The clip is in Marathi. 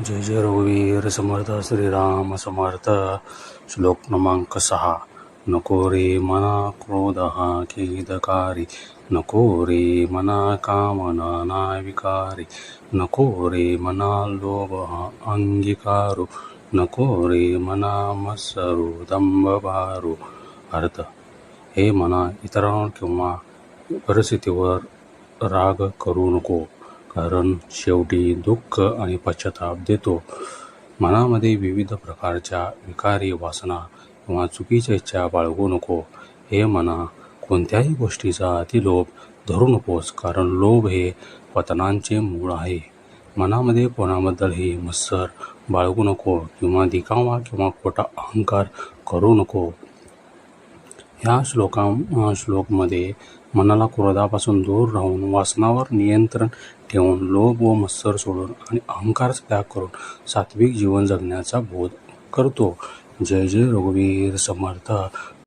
जय जय रघुवीर समर्थ श्रीराम समर्थ. श्लोक क्रमांक 6. नको रे मना क्रोध हा खेदकारी, नको रे मना कामना ना विकारी, नको रे मना लोभ हा अंगीकारू, नको रे मना मत्सरू दंभ भारू. अर्थ: हे मना, इतरांवर किंवा परिस्थितीवर राग करू नको, कारण शेवटी दुःख आणि पश्चाताप देतो. मनामध्ये विविध प्रकारच्या विकारी वासना किंवा चुकीच्या इच्छा बाळगू नको. हे मना, कोणत्याही गोष्टीचा अतिलोभ धरू नकोस, कारण लोभ हे पतनांचे मूळ आहे. मनामध्ये कोणाबद्दलही मत्सर बाळगू नको किंवा दिखावा किंवा खोटा अहंकार करू नको. ह्या श्लोकमध्ये मनाला क्रोधापासून दूर राहून वासनावर नियंत्रण ठेवून लोभ व मत्सर सोडून आणि अहंकाराचा त्याग करून सात्विक जीवन जगण्याचा बोध करतो. जय जय रघुवीर समर्थ.